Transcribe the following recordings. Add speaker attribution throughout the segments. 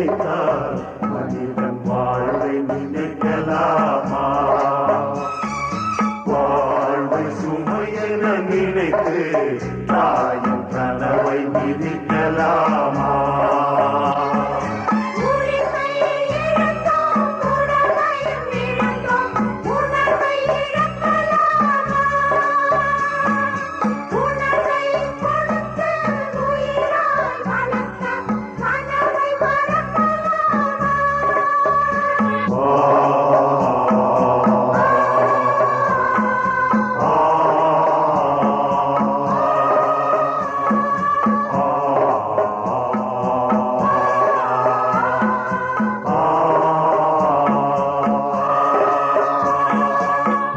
Speaker 1: நினைத்தால் மனிதன் வாழ்வை நினைக்கலாமா? வாழ்வை சுமையென நினைத்து தாயும் கனவை மிதிக்கலாமா?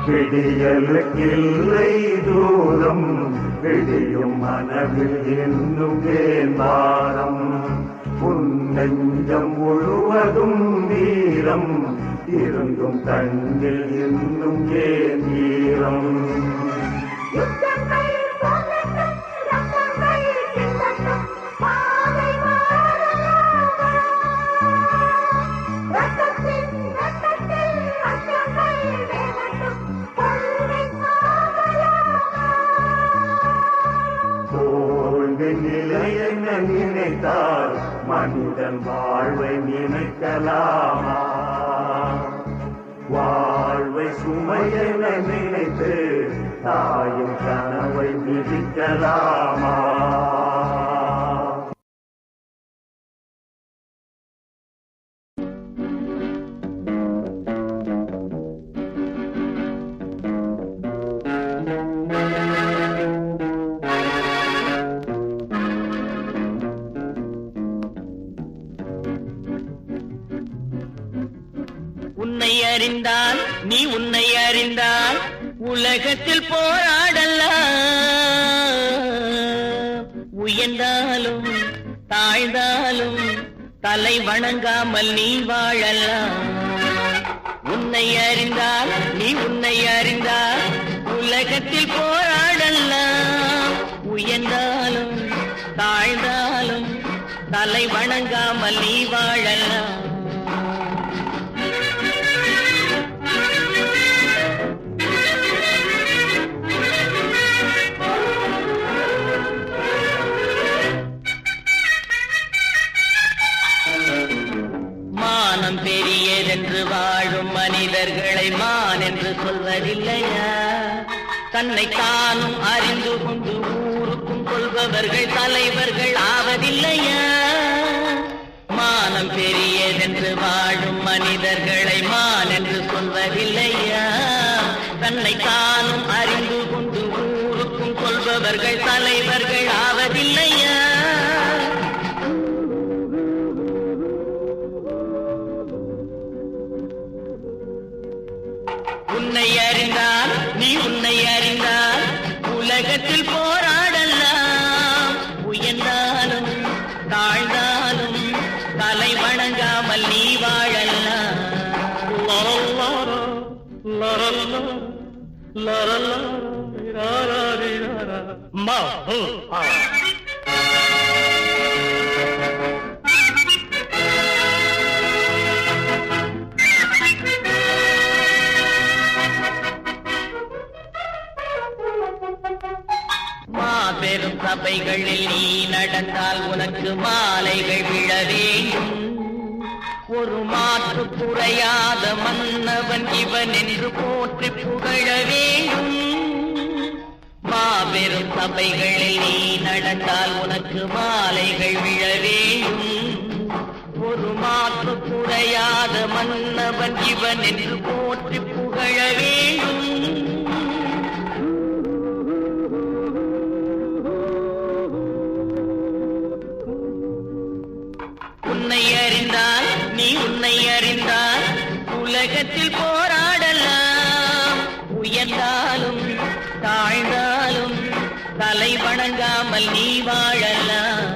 Speaker 1: விடியலுக்கில்லை தூரம் விடியும் மனதில் இன்னும் ஏமானம் உன் நெஞ்சம் முழுவதும் வீரம் இருந்தும் கண்ணில் இன்னும் ஏன் ஈரம்? நிலையென நினைத்தால் மனிதன் வாழ்வை நினைக்கலாமா? வாழ்வை சுமையென நினைத்து தாயும் கனவை மிதிக்கலாமா?
Speaker 2: உன்னை அறிந்தால் நீ உன்னை அறிந்தால் உலகத்தில் போராடலாம். உயர்ந்தாலும் தாழ்ந்தாலும் தலை வணங்காமல் நீ வாழலாம். உன்னை அறிந்தால் நீ உன்னை அறிந்தால் உலகத்தில் போராடலாம். உயர்ந்தாலும் தாழ்ந்தாலும் தலை வணங்காமல் நீ வாழலாம். மானம் பெரியதென்று வாழும் மனிதர்களை மான் என்று சொல்வதில்லையா? தன்னை தானும் அறிந்து கொண்டு ஊருக்கும் கொள்பவர்கள் தலைவர்கள் ஆவதில்லையா? மானம் பெரியதென்று வாழும் மனிதர்களை மான் என்று சொல்வதில்லையா? தன்னை தானும் அறிந்து கொண்டு ஊருக்கும் கொள்பவர்கள் தலைவர்கள் ஆவதில்லையா? உன்னை அறிந்தால் நீ உன்னை அறிந்தால் உலகத்தில் போராடலாம். உயர்ந்தாலும் தாழ்ந்தாலும் தலை வணங்காமல் நீ வாழலாம். மாபெரும் சபைகளில் நீ நடந்தால் உனக்கு மாலைகள் விழ வேண்டும். ஒரு மாற்று குறையாத மன்னவன் இவன் என்று போற்றி புகழ வேண்டும். மாபெரும் சபைகளில் நீ நடந்தால் உனக்கு மாலைகள் விழ வேண்டும். ஒரு மாற்று குறையாத மன்னவன் இவன் என்று போற்றி புகழ வேண்டும். உன்னை அறிந்தால் நீ உன்னை அறிந்தால் உலகத்தில் போராடலாம். உயர்ந்தாலும் தாழ்ந்தாலும் தலை வணங்காமல் நீ வாழலாம்.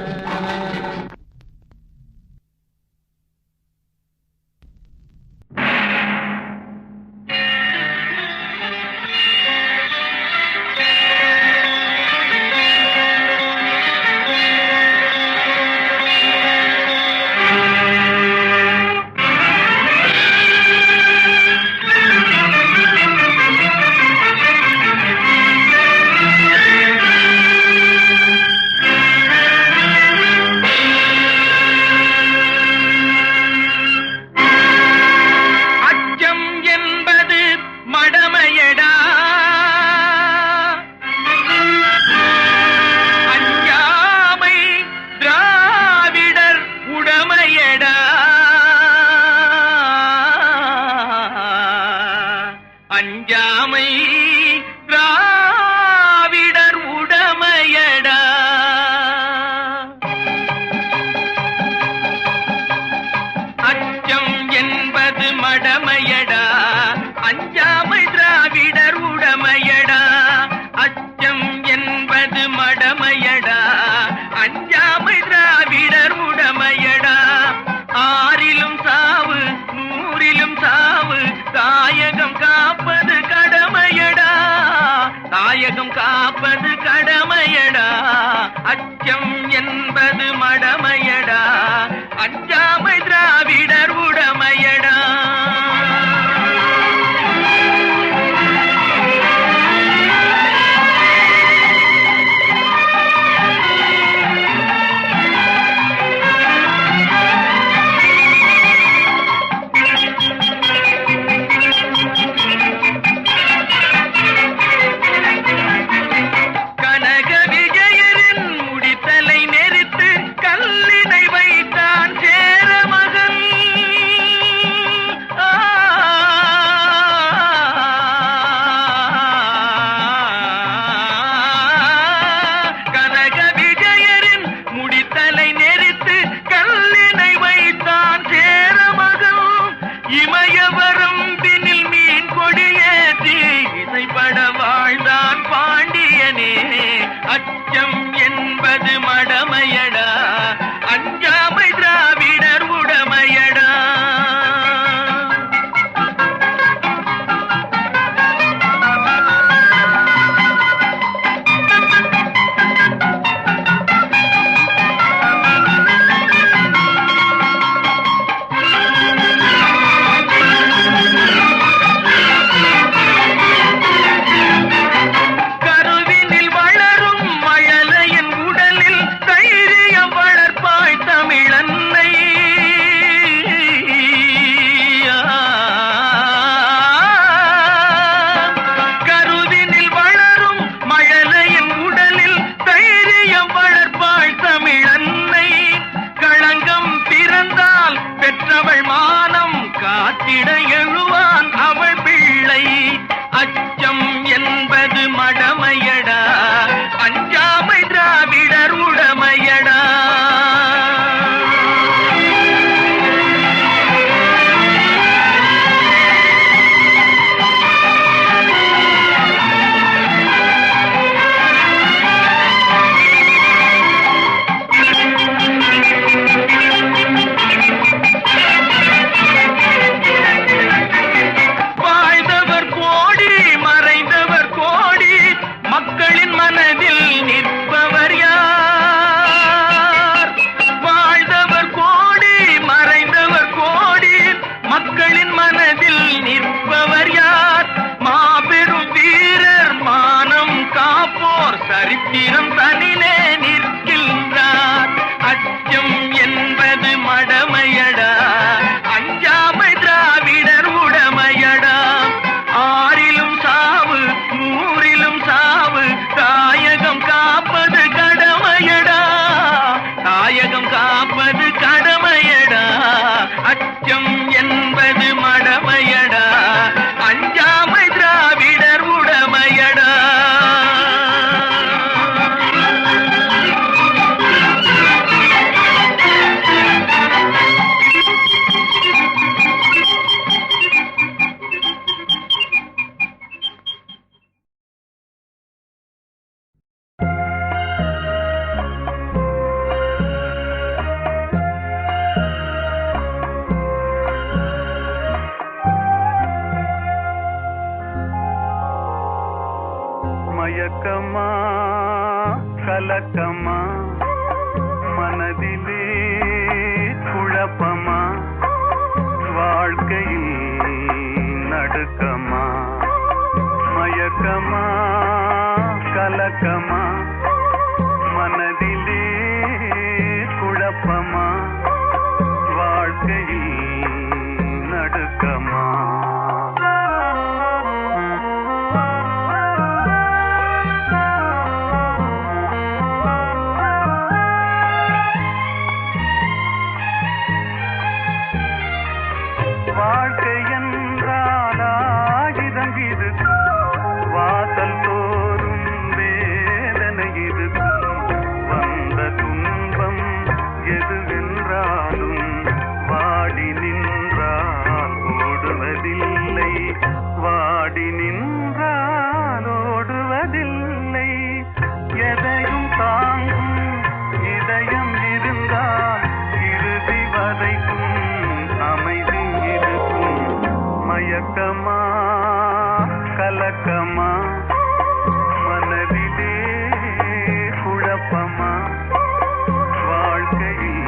Speaker 2: அஞ்சாமை திராவிடர் உடமையடா. அச்சம் என்பது மடமையடா, அஞ்சாமை திராவிடர் உடமையடா. அச்சம் என்பது மடமையடா, அஞ்சாமை திராவிடர் உடமையடா. ஆறிலும் சாவு நூறிலும் சாவு, தாயகம் காப்பது கடமையடா, தாயகம் காப்பது கடமையடா. அச்சம் என்பது மடமையடா, அஞ்சாமை திராவிடர் உடமையடா. அச்சம் என்பது மடமையடா, அஞ்சாமை திராவிடர் உடமையடா. காத்திட எழுவான் அவள் பிள்ளை. அச்சம் என்பது மடமையடா, அஞ்சாமை திராவிடர் உடமையடா. மக்களின் மனதில் நிற்பவர் யார்? வாழ்ந்தவர் கோடி மறைந்தவர் கோடி, மக்களின் மனதில் நிற்பவர் யார்? மாபெரும் வீரர் மானம் காப்போர் சரித்திரம் தனிலே நிற்கின்றார். அச்சம் என்பது மடமையடா, அஞ்சாமை திராவிடர் உடமையடா. ஆறிலும் சாவு நூறிலும் சாவு, தாயகம் காப்பது கடமையடா, தாயகம் காப்பது கடமையடா. அச்சம் என்பது மடமையடா, அஞ்சாமை திராவிடர் உடமையடா.
Speaker 1: மயக்கமா கலக்கமா, மனதிலே குழப்பமா, வாழ்க்கையில் நடுக்கமா. மயக்கமா கலக்கமா, மனதிலே குழப்பமா, வாழ்க்கையில் நடுக்கமா. வாழ்க்கை என்றால் ஆயுதம் இது,
Speaker 3: மயக்கமா கலக்கமா மனதிலே குழப்பமா வாழ்க்கையில்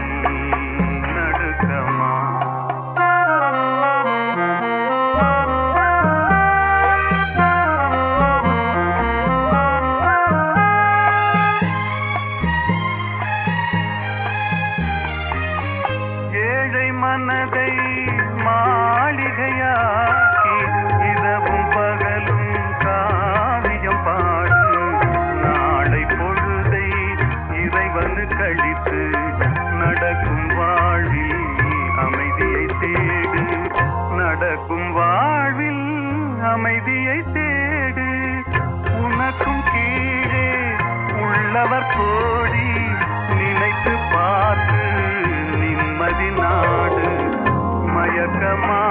Speaker 3: நடுக்கமா ஏழை மனதை மாளிகையாக்கி இரவும் பகலும் காவியம் பாடு நாளை பொழுதை இறைவனு கழித்து நடக்கும் வாழ்வில் அமைதியை தேடு நடக்கும் வாழ்வில் அமைதியை தேடு உனக்கும் கீழே உள்ளவர் கோடி நினைத்து பார்த்து நிம்மதி நாடு மயக்கமா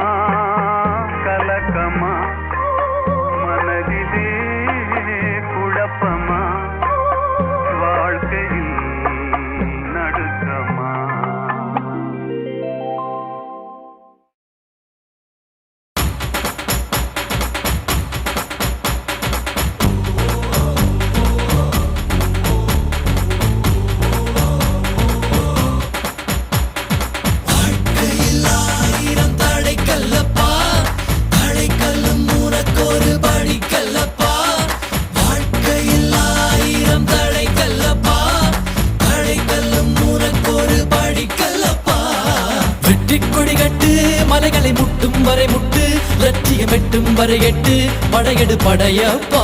Speaker 3: கலக்கமா மனதிலே குழப்பமா வாழ்க்கையில் நடுக்கமா
Speaker 4: மலைகளை முட்டும் வரை முட்டு லட்சியம் எட்டும் வரை எட்டு படையெடு படையப்பா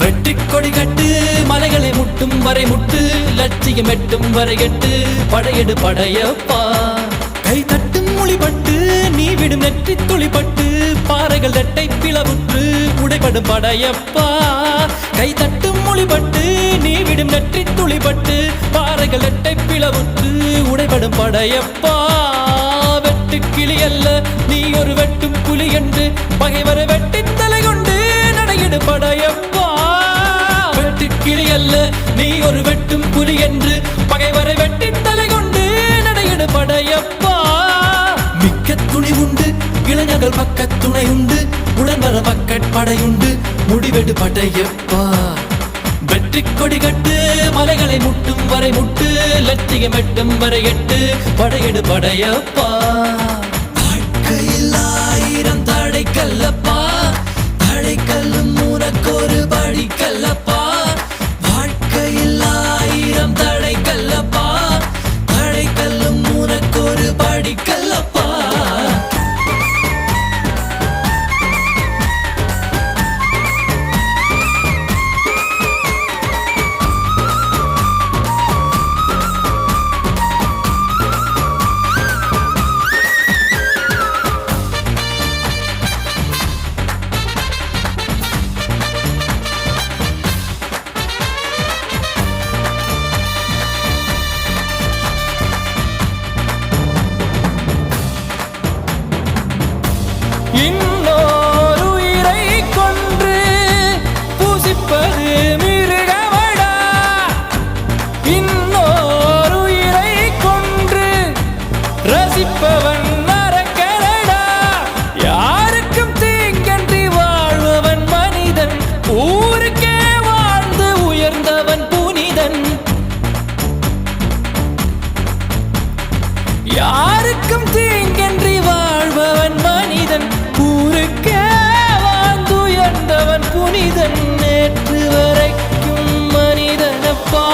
Speaker 4: வெற்றி கொடி கட்டு மலைகளை முட்டும் வரை முட்டு லட்சியம் எட்டும் வரை எட்டு படையெடு படையப்பா கை தட்டும் மொழிபட்டு நீ விடும் நெற்றி துளிப்பட்டு பாறைகள் ரெட்டை பிளவுற்று உடைபடும் படையப்பா கை தட்டும் மொழிபட்டு நீ விடும் நெற்றி துளிப்பட்டு பாறைகள் ரெட்டை பிளவுற்று உடைபடும் படையப்பா வெட்டு கிளி அல்ல நீ ஒரு வெட்டும் புலி என்று பகைவரை வெட்டி தலை கொண்டு நடையிடு படையப்பா வெட்டு கிளி அல்ல நீ ஒரு வெட்டும் புலி என்று பகைவரை வெட்டி தலை கொண்டு நடையிடு படையப்பா மிக்க துணி உண்டு இளைஞர்கள் பக்க துணை உண்டு உடன் வர படையுண்டு முடிவெடு படையப்பா வெற்றி கொடி கட்டு மலைகளை முட்டும் வரை முட்டு லட்சியம் எட்டும் வரை எட்டு படையெடு படையப்பா வாழ்க்கையில் ஆயிரம் தடை கல்லப்பா தடை கல்லும் உனக்கொரு படி கல்லப்பா வாழ்க்கையில் ஆயிரம் தடை கல்லப்பா தடை கல்லும் உனக்கொரு படி கல்லப்பா இன்னொரு உயிரை கொன்று பூசிப்பது மிருகமடா இன்னொரு உயிரை கொன்று ரசிப்பவன் நரக்கரடா யாருக்கும் தீங்கன்றி வாழ்பவன் மனிதன் ஊருக்கே வாழ்ந்து உயர்ந்தவன் புனிதன் யாருக்கும் தீங்கன்றி வாழ்பவன் மனிதன் ஊருக்கே வாழ்ந்துயர்ந்தவன் புனிதன் நேற்று வரைக்கும் மனிதனப்பா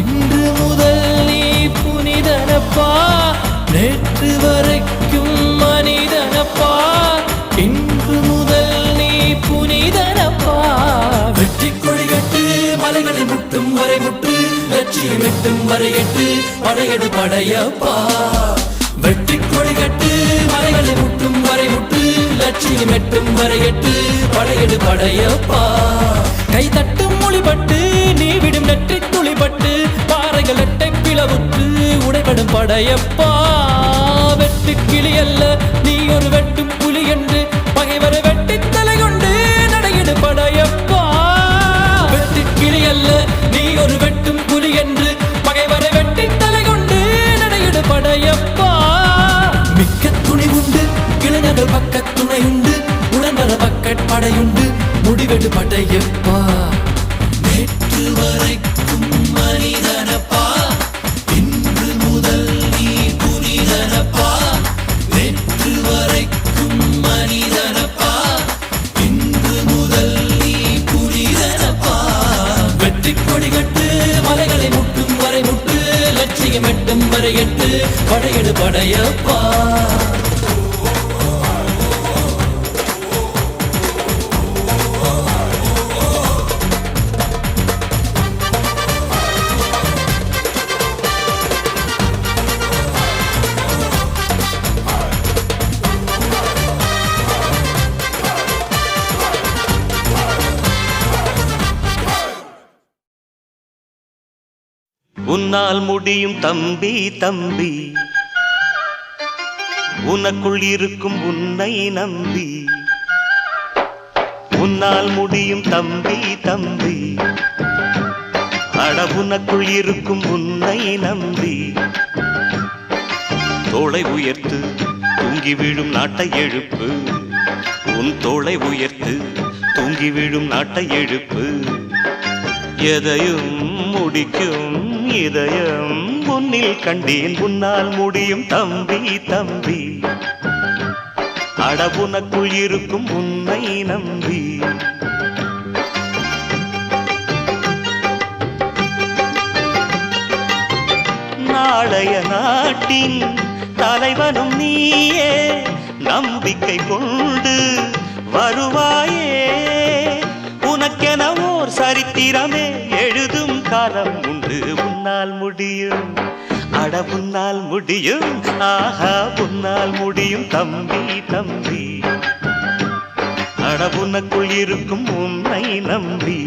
Speaker 4: இன்று முதல் நீ புனிதனப்பா நேற்று வரைக்கும் மனிதனப்பா இன்று முதல் நீ புனிதனப்பா வெற்றி கொடி கட்டு மலைகளை முட்டும் வரை முட்டு லட்சியம் எட்டும் வரை எட்டு படையெடு படையப்பா வெற்றி கொடி கட்டு மலைகளை முட்டும் வரை முட்டு லட்சியம் எட்டும் வரை எட்டு படையெடு படையப்பா கை தட்டும் மொழிபட்டு நீ விடும் நெற்றி துளிப்பட்டு பாறைகள் எட்டை பிளவுற்று உடைபடும் படையப்பா வெட்டு கிளி அல்ல நீ ஒரு வெட்டும் புலி என்று பகைவரை வெட்டி தலை கொண்டு நடையிடு படையப்பா வெட்டு கிளி அல்ல நீ ஒரு வெட்டும் புலி என்று பகைவரை வெட்டி தலை கொண்டு நடையிடு படையப்பா மிக்க துணி உண்டு இளைஞர்கள் பக்க துணை வடிவெடு படையப்பா நேற்று வரைக்கும் மனிதனப்பா இன்று முதல் நீ புனிதனப்பா நேற்று வரைக்கும் மனிதனப்பா இன்று முதல் நீ புனிதனப்பா வெற்றி கொடி கட்டு மலைகளை முட்டும் வரை முட்டு லட்சியம் எட்டும் வரை எட்டு படையெடு படையப்பா
Speaker 5: உன்னால் முடியும் தம்பி தம்பி உனக்குள் இருக்கும் உன்னை நம்பி உன்னால் முடியும் தம்பி தம்பி அட உனக்குள் இருக்கும் உன்னை நம்பி தோளை உயர்த்து தூங்கி விழும் நாட்டை எழுப்பு உன் தோளை உயர்த்து தூங்கி விழும் நாட்டை எழுப்பு எதையும் முடிக்கும் இதயம் முன்னில் கண்டேன் உன்னால் முடியும் தம்பி தம்பி அட உனக்குள் இருக்கும் உன்னை நம்பி நாளைய நாட்டின் தலைவனும் நீயே நம்பிக்கை கொண்டு வருவாயே உனக்கென ஓர் சரித்திரமே எழுதும் காலம் உண்டு உன்னால் முடியும் அட உன்னால் முடியும் ஆஹா உன்னால் முடியும் தம்பி தம்பி அட உனக்குள் இருக்கும் உன்னை நம்பி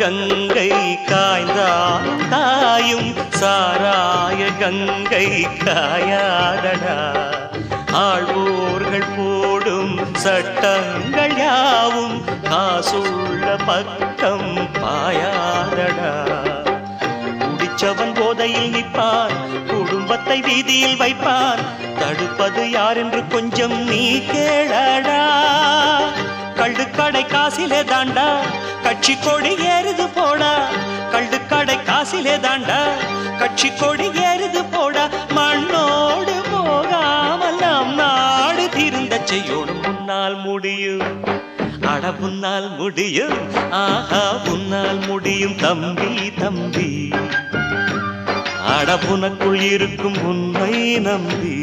Speaker 5: கங்கை காய்ந்தால் தாயும் சாராய கங்கை காயாதடா ஆழ்வோர்கள் போடும் சட்டங்கள் யாவும் காசுள்ள பக்கம் பாயாதடா குடிச்சவன் போதையில் நிற்பான் குடும்பத்தை வீதியில் வைப்பான் தடுப்பது யார் என்று கொஞ்சம் நீ கேளடா கள்ளுக்கடை காசிலே தாண்டா கட்சி கொடி ஏறுது போடா கள்ளுக்கடை காசிலே தாண்டா கட்சி கொடி ஏறுது போடா மண்ணோடு போகாமல் நம் நாடு திருந்த செய்யணும் உன்னால் முடியும் அட உன்னால் முடியும் ஆஹா உன்னால் முடியும் தம்பி தம்பி அட உனக்குள் இருக்கும் உன்னை நம்பி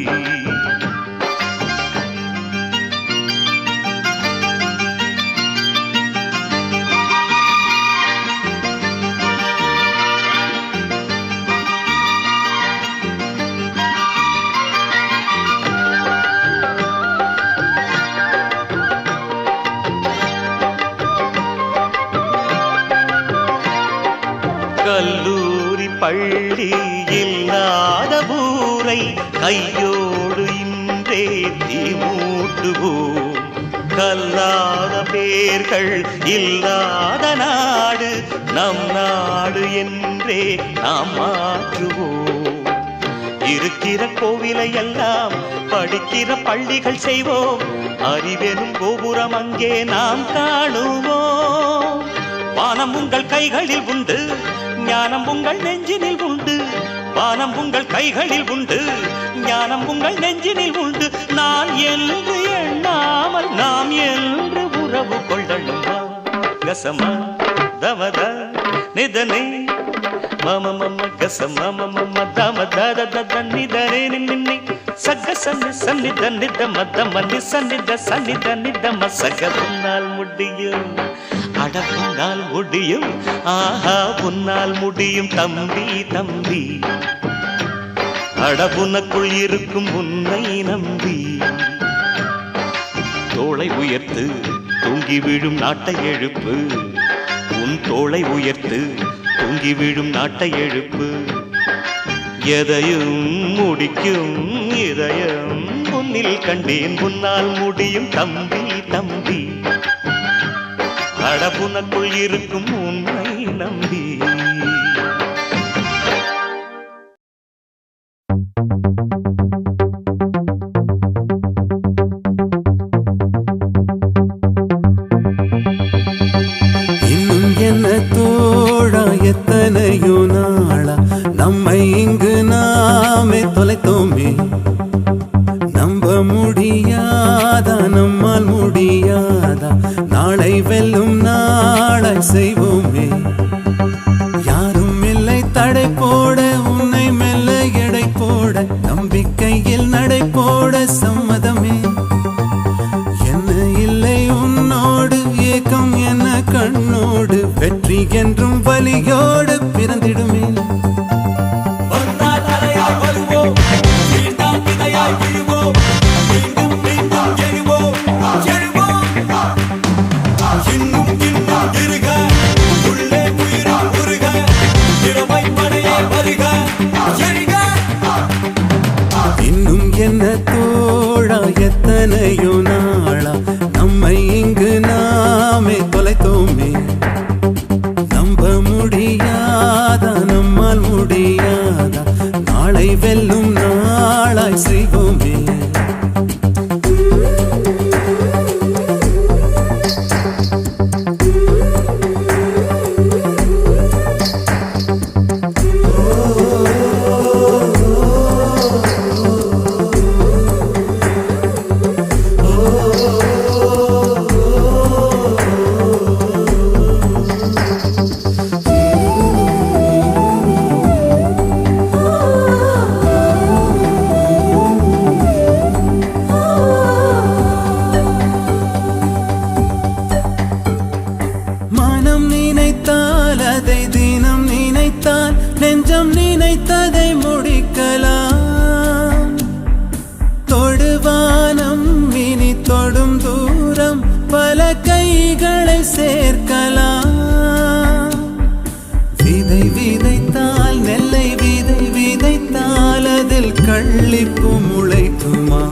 Speaker 5: கல்லூரி பள்ளி இல்லாத ஊரை கையோடு இன்றே தீ மூட்டுவோம் கல்லாத பேர்கள் இல்லாத நாடு நம் நாடு என்றே நாம் மாற்றுவோம் இருக்கிற கோவிலை எல்லாம் படிக்கிற பள்ளிகள் செய்வோம் அறிவெனும் கோபுரம் அங்கே நாம் காணுவோம் வானம் உங்கள் கைகளில் உண்டு ஞானம் உங்கள் நெஞ்சினில் உண்டு வானம் உங்கள் கைகளில் உண்டு ஞானம் உங்கள் நெஞ்சினில் உண்டு நான் என்று எண்ணாமல் நாம் என்று உறவு கொள்ளணும் கசமா தமத நிதனே மம மம கசம மம தம தத தத நிதனே நின்னி சக சன்னி சன்னித நித மத மன்னி சன்னித சன்னித நித மசக உன்னால் முடியும் அட உன்னால் முடியும் ஆஹா உன்னால் முடியும் தம்பி தம்பி அட உனக்குள் இருக்கும் உன்னை நம்பி தோளை உயர்த்து தூங்கி விழும் நாட்டை எழுப்பு உன் தோளை உயர்த்து தூங்கி விழும் நாட்டை எழுப்பு. எதையும் முடிக்கும் இதயம் முன்னில் கண்டேன், முன்னால் முடியும் தம்பி தம்பி. கடப்புனக்குள் இருக்கும் உன்னை நம்பி.
Speaker 6: இன்னும் என்ன தோழா எத்தனையோ நாளா நம்மை இங்கு நாமே தொலைத்தோமே. நம்ப முடியாதா நம்மால் முடியாதா, நாளை வெல்லும் நாளாய் செய்வோமே. யாரும் இல்லை தடை போட, உன்னை மெல்ல எடை போட, நம்பிக்கையில் நடை போட சம்மதமே. என்ன இல்லை உன்னோடு ஏக்கம் என்ன கண்ணோடு, வெற்றி என்றும் வலியோடு பிறந்திடுமே. இன்னும் என்ன தோழா எத்தனையோ நாளா நம்மை இங்கு நாமே தொலைத்தோமே. நம்ப முடியாதா நம்மால் முடியாதா, நாளை வெல்லும் நாளாய் செய்வோமே. மனம் நினைத்தால் அதை தினம் நினைத்தால், நெஞ்சம் நினைத்ததை முடிக்கலாம். தொடுவானம் இனி தொடும் தூரம், பல கைகளை சேர்க்கலாம். விதை விதைத்தால் நெல்லை விதை விதைத்தால், அதில் கள்ளிப்பு முளைக்குமா.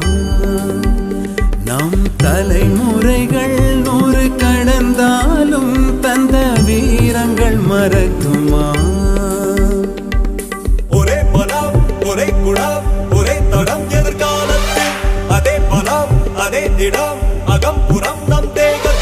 Speaker 6: நம் தலைமுறைகள் 100 கடந்தாலும் தந்த வீரங்கள் மறக்குமா.
Speaker 7: ஒரே பலம் ஒரே குணம் ஒரே தடம் எதிர்காலத்தில், அதே பலம் அதே திடம் அகம் புறம் நம் தேகத்தில்.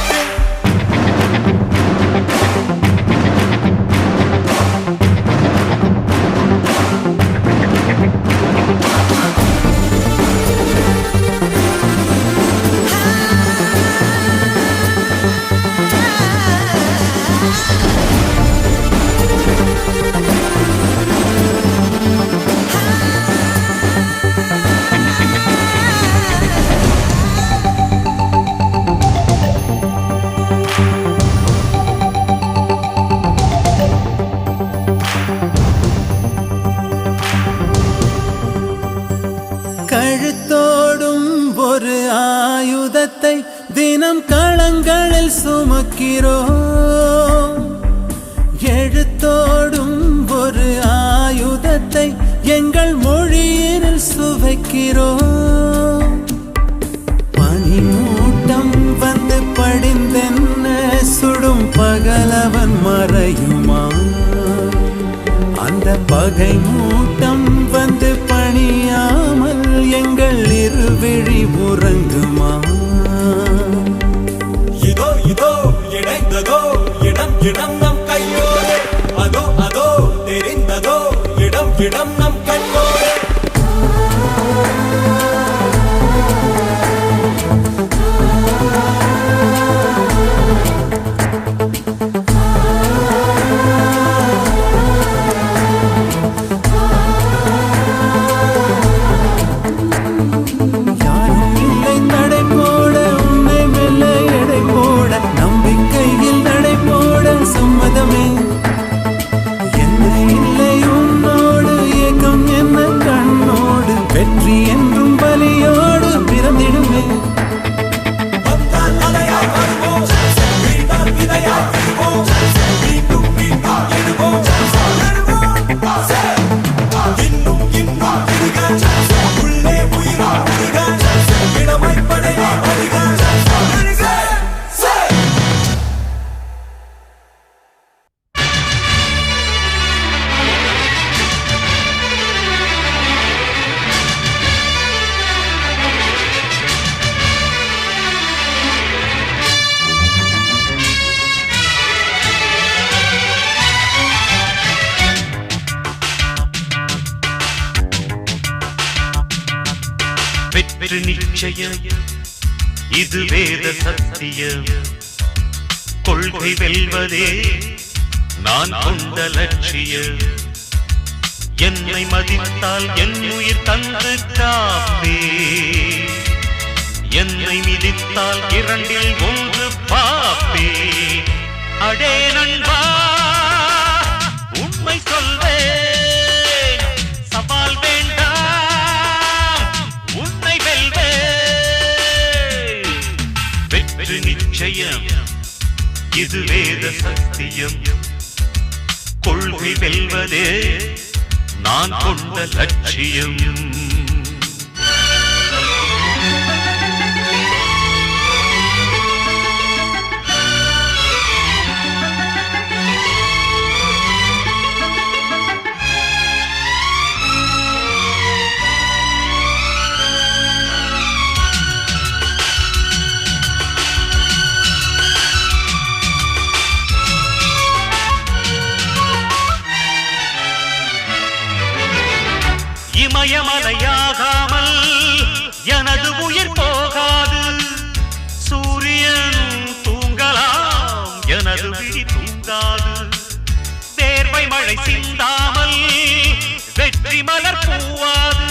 Speaker 6: கழுத்தோடும் ஒரு ஆயுதத்தை தினம் களங்களில் சுமக்கிறோம். எழுத்தோடும் ஒரு ஆயுதத்தை எங்கள் மொழியில் சுவைக்கிறோம். பனிமூட்டம் வந்து படிந்தென்ன சுடும் பகலவன் மறையுமா. அந்த பகை மூட்டம் வந்து பணியாமல் எங்கள் இருவிழி உறங்குமா.
Speaker 7: இதோ இதோ இணைந்ததோ இடம் இடம் நம் கையோடு, அதோ அதோ தெரிந்ததோ இடம் இடம் நம் கண்ணோடு.
Speaker 6: யாரும் இல்லை தடை போட, உன்னை மெல்ல எடை போட, நம்பிக்கையில் நடை போட சம்மதமே.
Speaker 5: வெற்றி நிச்சயம் இது வேத சத்தியம் கொள்கை வெல்வதே நான் கொண்ட லட்சியம் என்னை மதித்தால் என் உயிர் தந்து காப்பே என்னை மிதித்தால் இரண்டில் ஒன்று பாப்பே அடே நண்பா உண்மை சொல்வேன் சவால் வேண்டாம் உன்னை வெல்வேன் வெற்றி நிச்சயம் இது வேத சத்தியம் கொள்கை வெல்வதே நான் கொண்ட லட்சியம் இமயமலையாகாமல் எனது உயிர் போகாது சூரியன் தூங்கலாம் எனது விழி தூங்காது தேர்வை மழை சிந்தாமல் வெற்றி மலர் பூவாது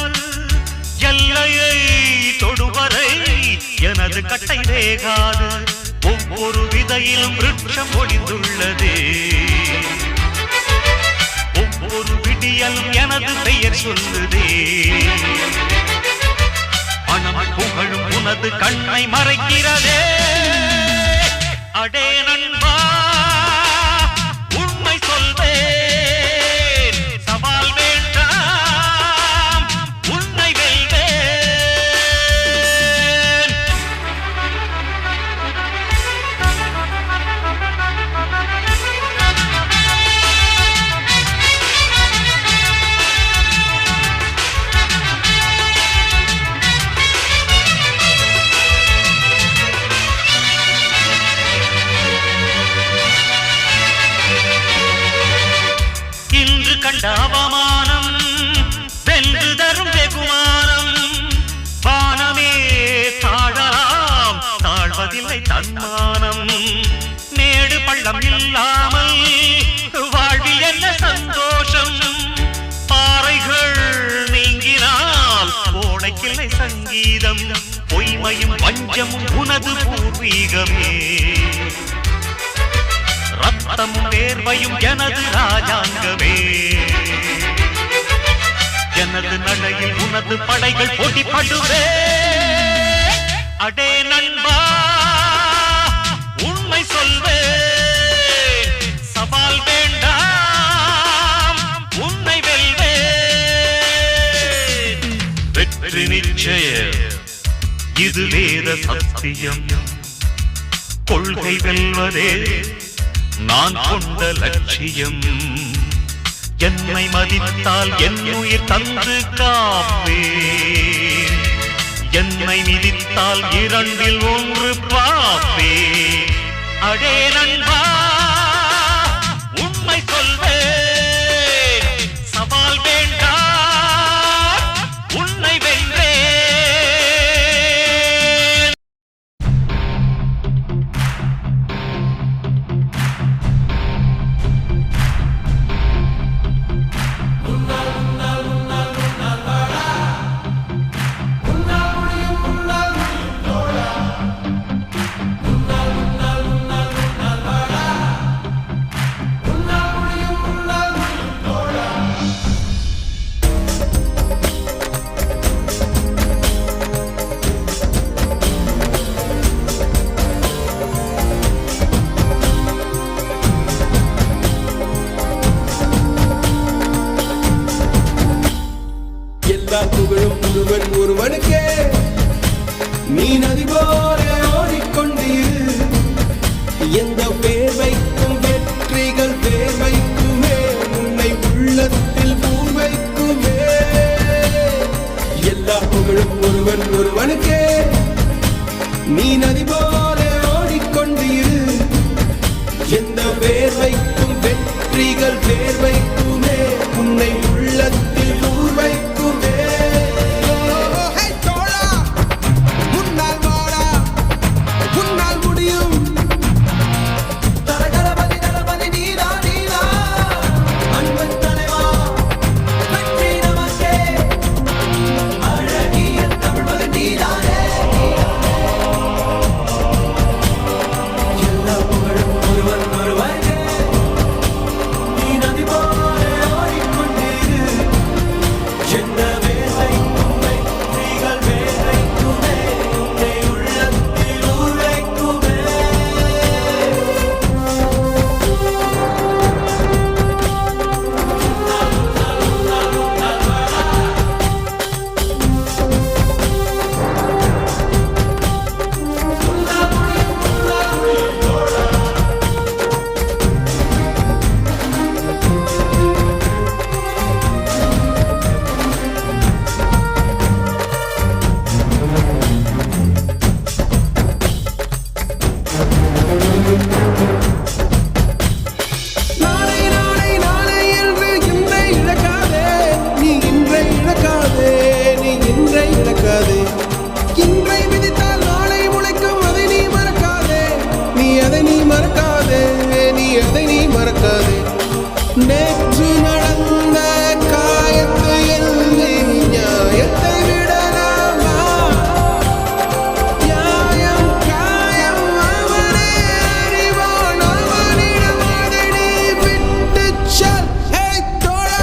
Speaker 5: எல்லையை தொடுவரை எனது கட்டை வேகாது ஒவ்வொரு விதையிலும் விருட்சம் ஒளிந்துள்ளதே ஒவ்வொரு விடியலும் எனது பெயர் சொல்லுதே பணம் புகழும் உனது கண்ணை மறைக்கிறதே அடே நண்பா உண்மை சொல்வேன் சவால் வேண்டாம் உன்னை வெல்வேன் கண்ட அவமானம் வென்று தரும் வெகுமானம் வானமே தாழலாம் தாழ்வதில்லை தன்மானம் மேடு பள்ளம் இல்லாமல் வாழ்வில் என்ன சந்தோஷம் பாறைகள் நீங்கினால் கோடைக்கில்லை சங்கீதம் பொய்மையும் வஞ்சமும் உனது பூர்வீகமே ரத்தமும் வேர்வையும் எனது ராஜாங்கமே எனது நடையில் உனது படைகள் போட்டிப்படுவே அடே நண்பா உண்மை சொல்வேன் சவால் வேண்டாம் உன்னை வெல்வேன் வெற்றி நிச்சயம் இது வேத சத்தியம் கொள்கை வெல்வதே நான் கொண்ட லட்சியம் என்னை மதித்தால் என் உயிர் தந்து காப்பே என்னை மிதித்தால் இரண்டில் ஒன்று பாப்பே அடே நண்பா உண்மை சொல்வேன் சவால் வேண்டாம் உன்னை வென்றேன்
Speaker 6: புகழும் ஒருவன் ஒருவனுக்கே நீ நதி போல ஓடிக்கொண்டீர் எந்த பேர் வைக்கும் வெற்றிகள் பேர் வைக்குமே உன்னை உள்ளத்தில் பூர் வைக்குமே எல்லா புகழும் ஒருவன் ஒருவனுக்கே நீ நதி போல ஓடிக்கொண்டீர் எந்த பேர் வைக்கும் வெற்றிகள் பேர் வைக்குமே உன்னை உள்ளத்தில் பூர் வைக்குமே அதை நீ மறக்காதே. நேற்று நடந்த காயத்தை எண்ணி நியாயத்தை விடலாமா? நியாயம் காயம் அவனே அறிவான், அவனிடம் அதை நீ விட்டுச் செல். ஏய் தோழா,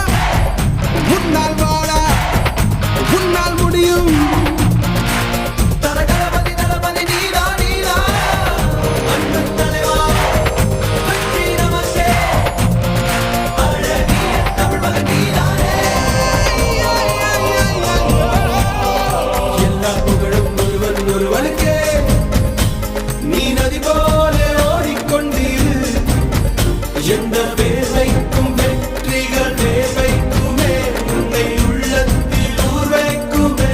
Speaker 6: உன்னால் வாழா, உன்னால் முடியும்.
Speaker 7: தலகளபதி தளபதி நீதா நீதா அன்பு தலைவா வெற்றி நமக்கே அழகிய தமிழ் மகன் நீதானே.
Speaker 6: எல்லா புகழும் ஒருவன் ஒருவனுக்கே. நீ நதி போல ஓடிக்கொண்டிரு. எந்த வேர்வைக்கும் வெற்றிகள் வேர்வைக்குமே, உன்னை உள்ளத்தில் ஊர் வைக்குமே.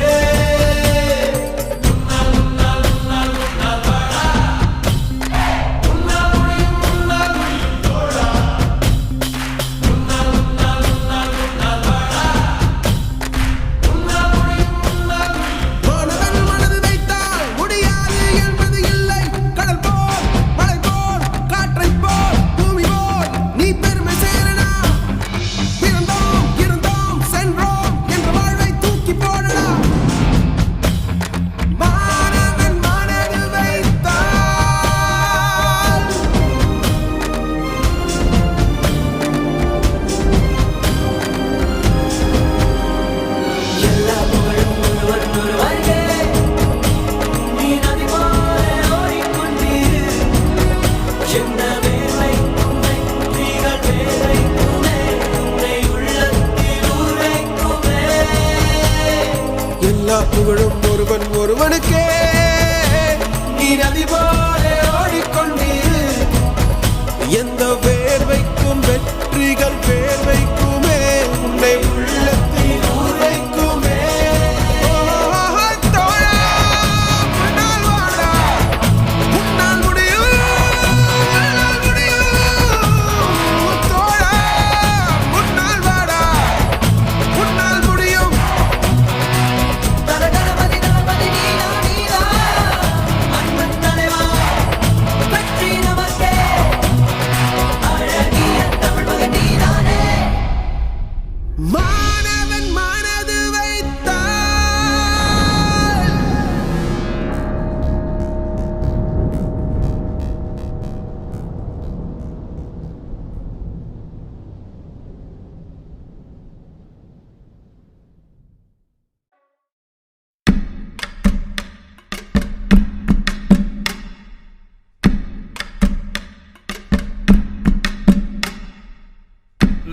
Speaker 6: மாணவன் மனது வைத்தால் முடியாது என்பது இல்லை. கடல் போல் மலை போல் காற்றை போல் பூமி போல் நீ பெருமை சேரடா. பிறந்தோம் இருந்தோம் சென்றோம் என்ற வாழ்வை தூக்கி போடடா. மாணவன் மனது வைத்தால்
Speaker 7: எல்லா புகழும் ஒருவன் ஒருவனுக்கே. நீ நதி போல ஓடிக்கொண்டிரு. எந்த வேர்வைக்கும் வெற்றிகள் வேர்வைக்குமே, உன்னை உள்ளத்தில் ஊர் வைக்குமே.
Speaker 6: எல்லா புகழும் ஒருவன் ஒருவனுக்கே. நீ நதி போல ஓடிக்கொண்டிரு. எந்த வேர்வைக்கும் வெற்றிகள் வேர்வைக்குமே, உன்னை உள்ளத்தில் ஊர் வைக்குமே. ஓ, தோழா, உன்னால் வாழா, உன்னால் முடியும், உன்னால் முடியும். தோழா, உன்னால் வாழா, உன்னால் முடியும்.
Speaker 7: தலகளபதி தளபதி நீதா நீதா அன்பு தலைவா வெற்றி நமக்கே அழகிய தமிழ் மகன் நீதானே.
Speaker 6: மாணவன் மனது வைத்தால்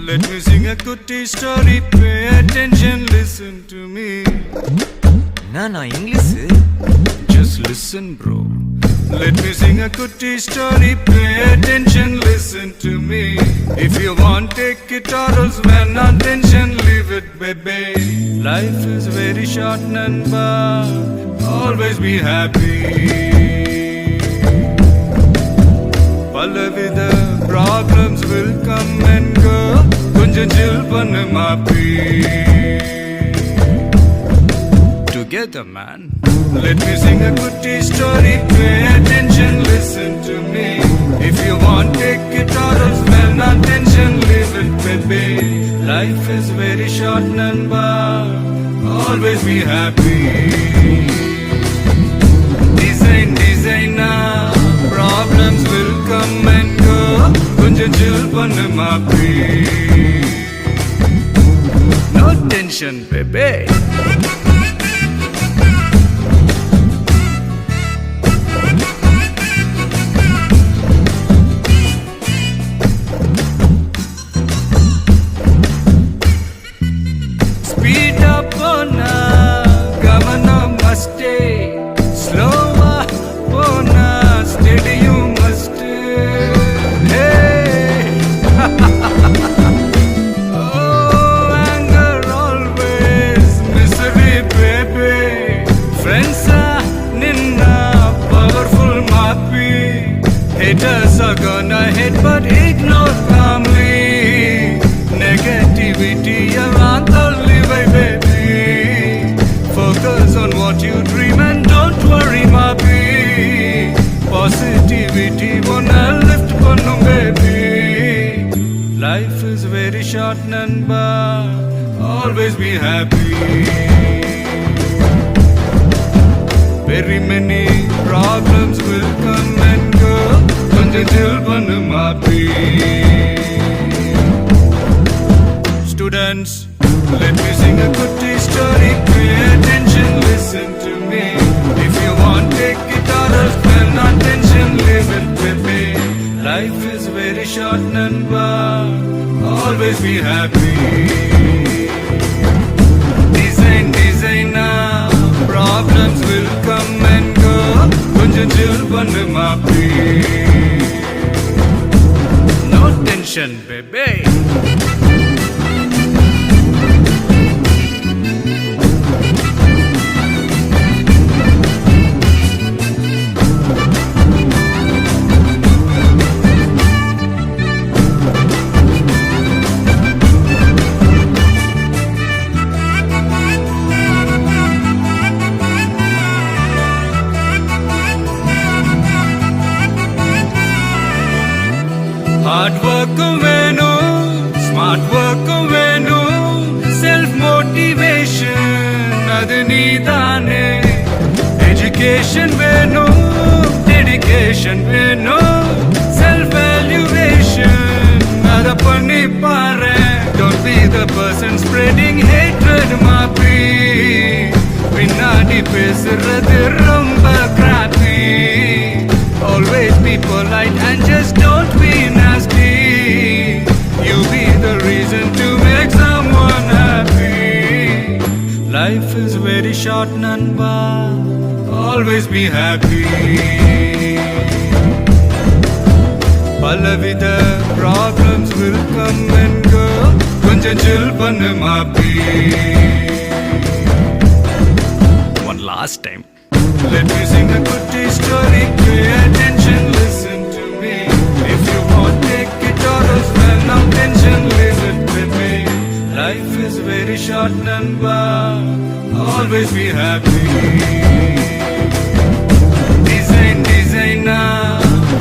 Speaker 3: Let me sing a goody story, pay attention, listen to me.
Speaker 8: நான் English
Speaker 3: Just listen, bro. Let me sing a goody story, pay attention, listen to me. If you want, take it or else when attention, leave it, baby. Life is very short, Nanba. Always be happy. பலவித problems will come and go. கொஞ்சம் chill பண்ணு மாப்பி. Together, man. Let me sing a goody story. Pay attention, listen to me. If you want, take it or else when attention, leave it, baby. Life is very short, Nanba. Always be happy. Designer. Problems will come and go. கொஞ்சம் chill பண்ணு மாப்பி. No tension, baby. Speed up on கவனம் must stay. Slow on steady you must. Hey. Oh, anger always misery, baby. Friends are ninna powerful mappy. Haters are gonna hate but ignore calmly. Negativity around only way, baby. Focus on what you dream and don't worry, mappy. Positivity wanna lift பண்ணு baby. short Nanba. Always be happy. Very many problems will come and go. Konjam chill pannu maapi. Students, let me sing a goodie story. Pay attention, listen to me. If you want, take it or else pay no attention, leave it with me. Life is very short, Nanba. Always be happy. Designer, problems will come and go. Konjam chill pannu maapi. No tension, baby. Hard work venu, smart work venu, self motivation adu needane. Education venu, dedication venu, self valuation adu panni paare. Don't be the person spreading hatred maapi. Pinnadi pesuradhu romba crappy. Always be polite and just don't be nasty. You be the reason to make someone happy. Life is very short, Nanba. Always be happy. Palavida problems will come and go. Konjam chill pannu maapi. One last time. Let me sing a goodie story. Pay attention, listen to me. If you want, take it or else well, no tension, leave it with me. Life is very short, Nanba. Always be happy. Designer,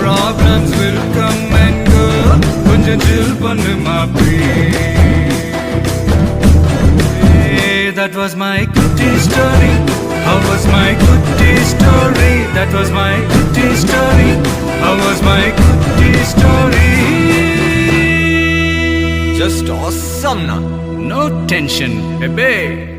Speaker 3: problems will come and go. Konjam chill pannu maapi. Hey, that was my goodie story. How was my goodie story? That was my goodie story. How was my goodie story?
Speaker 8: Just awesome, na.
Speaker 3: No tension, baby.